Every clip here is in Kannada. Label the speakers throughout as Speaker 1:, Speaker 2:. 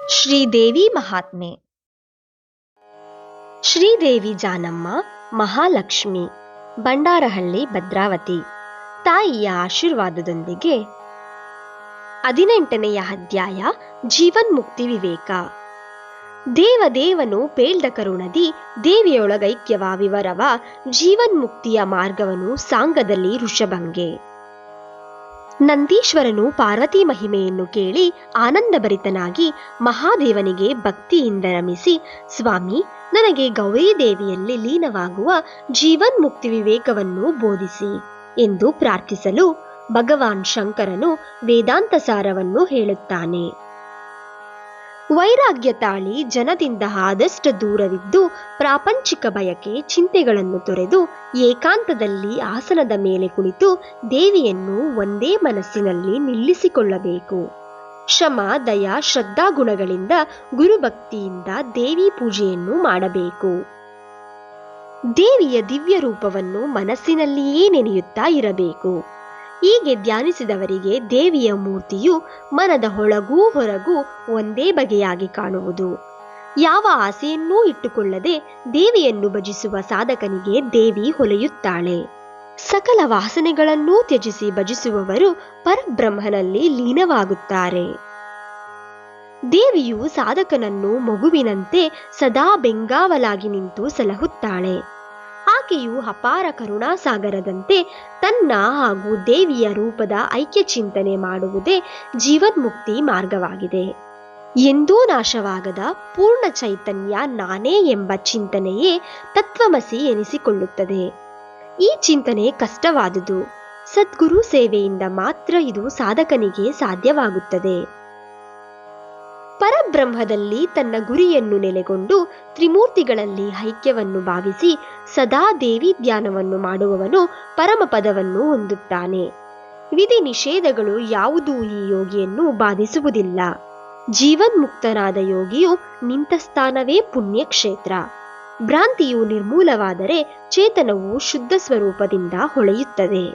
Speaker 1: ಶ್ರೀದೇವಿ ಮಹಾತ್ಮೆ. ಶ್ರೀದೇವಿ ಜಾನಮ್ಮ ಮಹಾಲಕ್ಷ್ಮಿ, ಬಂಡಾರಹಳ್ಳಿ ಭದ್ರಾವತಿ. ತಾಯಿಯ ಆಶೀರ್ವಾದದೊಂದಿಗೆ 18ನೆಯ ಅಧ್ಯಾಯ ಜೀವನ್ಮುಕ್ತಿ ವಿವೇಕ. ದೇವದೇವನು ಪೇಳ್ದ ಕರುಣದಿ ದೇವಿಯೊಳಗೈಕ್ಯವ ವಿವರವ ಜೀವನ್ಮುಕ್ತಿಯ ಮಾರ್ಗವನು ಸಾಂಗದಲ್ಲಿ ಋಷಭಂಗೆ. ನಂದೀಶ್ವರನು ಪಾರ್ವತಿ ಮಹಿಮೆಯನ್ನು ಕೇಳಿ ಆನಂದಭರಿತನಾಗಿ ಮಹಾದೇವನಿಗೆ ಭಕ್ತಿಯಿಂದ ರಮಿಸಿ, ಸ್ವಾಮಿ, ನನಗೆ ಗೌರೀದೇವಿಯಲ್ಲಿ ಲೀನವಾಗುವ ಜೀವನ್ಮುಕ್ತಿ ವಿವೇಕವನ್ನು ಬೋಧಿಸಿ ಎಂದು ಪ್ರಾರ್ಥಿಸಲು ಭಗವಾನ್ ಶಂಕರನು ವೇದಾಂತ ಸಾರವನ್ನು ಹೇಳುತ್ತಾನೆ. ವೈರಾಗ್ಯ ತಾಳಿ ಜನದಿಂದ ಆದಷ್ಟು ದೂರವಿದ್ದು ಪ್ರಾಪಂಚಿಕ ಬಯಕೆ ಚಿಂತೆಗಳನ್ನು ತೊರೆದು ಏಕಾಂತದಲ್ಲಿ ಆಸನದ ಮೇಲೆ ಕುಳಿತು ದೇವಿಯನ್ನು ಒಂದೇ ಮನಸ್ಸಿನಲ್ಲಿ ನಿಲ್ಲಿಸಿಕೊಳ್ಳಬೇಕು. ಶ್ರಮ, ದಯ, ಶ್ರದ್ಧಾಗುಣಗಳಿಂದ ಗುರುಭಕ್ತಿಯಿಂದ ದೇವಿ ಪೂಜೆಯನ್ನು ಮಾಡಬೇಕು. ದೇವಿಯ ದಿವ್ಯ ರೂಪವನ್ನು ಮನಸ್ಸಿನಲ್ಲಿಯೇ ನೆನೆಯುತ್ತಾ ಇರಬೇಕು. ಹೀಗೆ ಧ್ಯಾನಿಸಿದವರಿಗೆ ದೇವಿಯ ಮೂರ್ತಿಯು ಮನದ ಒಳಗೂ ಹೊರಗೂ ಒಂದೇ ಬಗೆಯಾಗಿ ಕಾಣುವುದು. ಯಾವ ಆಸೆಯನ್ನೂ ಇಟ್ಟುಕೊಳ್ಳದೆ ದೇವಿಯನ್ನು ಭಜಿಸುವ ಸಾಧಕನಿಗೆ ದೇವಿ ಹೊಲೆಯುತ್ತಾಳೆ. ಸಕಲ ವಾಸನೆಗಳನ್ನೂ ತ್ಯಜಿಸಿ ಭಜಿಸುವವರು ಪರಬ್ರಹ್ಮನಲ್ಲಿ ಲೀನವಾಗುತ್ತಾರೆ. ದೇವಿಯು ಸಾಧಕನನ್ನು ಮಗುವಿನಂತೆ ಸದಾ ಬೆಂಗಾವಲಾಗಿ ನಿಂತು ಸಲಹುತ್ತಾಳೆ. ಆಕೆಯು ಅಪಾರ ಕರುಣಾಸಾಗರದಂತೆ ತನ್ನ ಹಾಗೂ ದೇವಿಯ ರೂಪದ ಐಕ್ಯ ಚಿಂತನೆ ಮಾಡುವುದೇ ಜೀವನ್ಮುಕ್ತಿ ಮಾರ್ಗವಾಗಿದೆ. ಎಂದೂ ನಾಶವಾಗದ ಪೂರ್ಣ ಚೈತನ್ಯ ನಾನೇ ಎಂಬ ಚಿಂತನೆಯೇ ತತ್ವಮಸಿ ಎನಿಸಿಕೊಳ್ಳುತ್ತದೆ. ಈ ಚಿಂತನೆ ಕಷ್ಟವಾದುದು. ಸದ್ಗುರು ಸೇವೆಯಿಂದ ಮಾತ್ರ ಇದು ಸಾಧಕನಿಗೆ ಸಾಧ್ಯವಾಗುತ್ತದೆ. ಪರಬ್ರಹ್ಮದಲ್ಲಿ ತನ್ನ ಗುರಿಯನ್ನು ನೆಲೆಗೊಂಡು ತ್ರಿಮೂರ್ತಿಗಳಲ್ಲಿ ಐಕ್ಯವನ್ನು ಭಾವಿಸಿ ಸದಾ ದೇವಿ ಧ್ಯಾನವನ್ನು ಮಾಡುವವನು ಪರಮಪದವನ್ನು ಹೊಂದುತ್ತಾನೆ. ವಿಧಿ ನಿಷೇಧಗಳು ಯಾವುದೂ ಈ ಯೋಗಿಯನ್ನು ಬಾಧಿಸುವುದಿಲ್ಲ. ಜೀವನ್ಮುಕ್ತನಾದ ಯೋಗಿಯು ನಿಂತ ಸ್ಥಾನವೇ ಪುಣ್ಯಕ್ಷೇತ್ರ. ಭ್ರಾಂತಿಯು ನಿರ್ಮೂಲವಾದರೆ ಚೇತನವು ಶುದ್ಧ ಸ್ವರೂಪದಿಂದ ಹೊಳೆಯುತ್ತದೆ.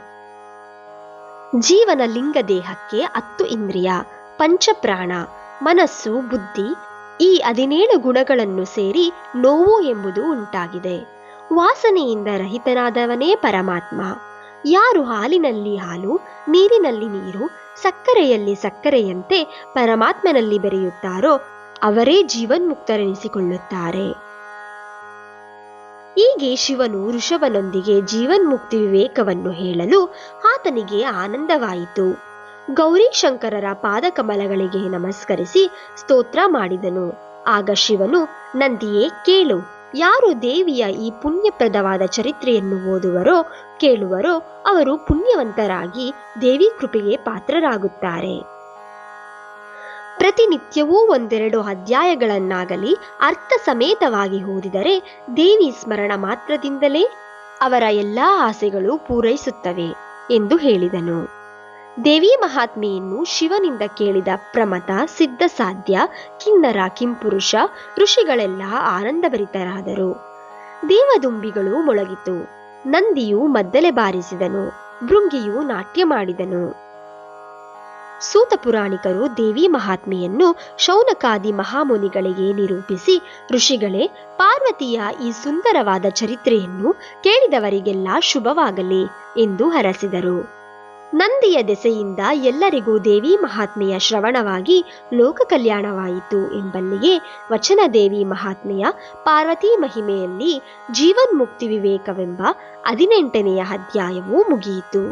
Speaker 1: ಜೀವನ ಲಿಂಗ ದೇಹಕ್ಕೆ 10 ಇಂದ್ರಿಯ, ಪಂಚಪ್ರಾಣ, ಮನಸ್ಸು, ಬುದ್ಧಿ, ಈ 17 ಗುಣಗಳನ್ನು ಸೇರಿ ನೋವು ಎಂಬುದು ಉಂಟಾಗಿದೆ. ವಾಸನೆಯಿಂದ ರಹಿತನಾದವನೇ ಪರಮಾತ್ಮ. ಯಾರು ಹಾಲಿನಲ್ಲಿ ಹಾಲು, ನೀರಿನಲ್ಲಿ ನೀರು, ಸಕ್ಕರೆಯಲ್ಲಿ ಸಕ್ಕರೆಯಂತೆ ಪರಮಾತ್ಮನಲ್ಲಿ ಬೆರೆಯುತ್ತಾರೋ ಅವರೇ ಜೀವನ್ಮುಕ್ತರೆನಿಸಿಕೊಳ್ಳುತ್ತಾರೆ. ಹೀಗೆ ಶಿವನು ಋಷಭನೊಂದಿಗೆ ಜೀವನ್ಮುಕ್ತಿ ವಿವೇಕವನ್ನು ಹೇಳಲು ಆತನಿಗೆ ಆನಂದವಾಯಿತು. ಗೌರೀಶಂಕರರ ಪಾದಕಮಲಗಳಿಗೆ ನಮಸ್ಕರಿಸಿ ಸ್ತೋತ್ರ ಮಾಡಿದನು. ಆಗ ಶಿವನು, ನಂದಿಯೇ ಕೇಳು, ಯಾರು ದೇವಿಯ ಈ ಪುಣ್ಯಪ್ರದವಾದ ಚರಿತ್ರೆಯನ್ನು ಓದುವರೋ ಕೇಳುವರೋ ಅವರು ಪುಣ್ಯವಂತರಾಗಿ ದೇವಿ ಕೃಪೆಗೆ ಪಾತ್ರರಾಗುತ್ತಾರೆ. ಪ್ರತಿನಿತ್ಯವೂ 1-2 ಅಧ್ಯಾಯಗಳನ್ನಾಗಲಿ ಅರ್ಥ ಸಮೇತವಾಗಿ ಓದಿದರೆ ದೇವಿ ಸ್ಮರಣ ಮಾತ್ರದಿಂದಲೇ ಅವರ ಎಲ್ಲಾ ಆಸೆಗಳು ಪೂರೈಸುತ್ತವೆ ಎಂದು ಹೇಳಿದನು. ದೇವಿ ಮಹಾತ್ಮೆಯನ್ನು ಶಿವನಿಂದ ಕೇಳಿದ ಪ್ರಮಥ, ಸಿದ್ಧ, ಸಾಧ್ಯ, ಕಿನ್ನರ, ಕಿಂಪುರುಷ ಋಷಿಗಳೆಲ್ಲ ಆನಂದಭರಿತರಾದರು. ದೇವದುಂಬಿಗಳು ಮೊಳಗಿತು. ನಂದಿಯು ಮದ್ದಲೆ ಬಾರಿಸಿದನು. ಭೃಂಗಿಯು ನಾಟ್ಯ ಮಾಡಿದನು. ಸೂತ ಪುರಾಣಿಕರು ದೇವಿ ಮಹಾತ್ಮೆಯನ್ನು ಶೌನಕಾದಿ ಮಹಾಮುನಿಗಳಿಗೆ ನಿರೂಪಿಸಿ, ಋಷಿಗಳೇ, ಪಾರ್ವತಿಯ ಈ ಸುಂದರವಾದ ಚರಿತ್ರೆಯನ್ನು ಕೇಳಿದವರಿಗೆಲ್ಲ ಶುಭವಾಗಲಿ ಎಂದು ಹರಸಿದರು. ನಂದಿಯ ದೆಸೆಯಿಂದ ಎಲ್ಲರಿಗೂ ದೇವಿ ಮಹಾತ್ಮೆಯ ಶ್ರವಣವಾಗಿ ಲೋಕ ಕಲ್ಯಾಣವಾಯಿತು ಎಂಬಲ್ಲಿಗೆ ವಚನ ದೇವಿ ಮಹಾತ್ಮೆಯ ಪಾರ್ವತಿ ಮಹಿಮೆಯಲ್ಲಿ ಜೀವನ್ಮುಕ್ತಿ ವಿವೇಕವೆಂಬ 18ನೆಯ ಅಧ್ಯಾಯವೂ ಮುಗಿಯಿತು.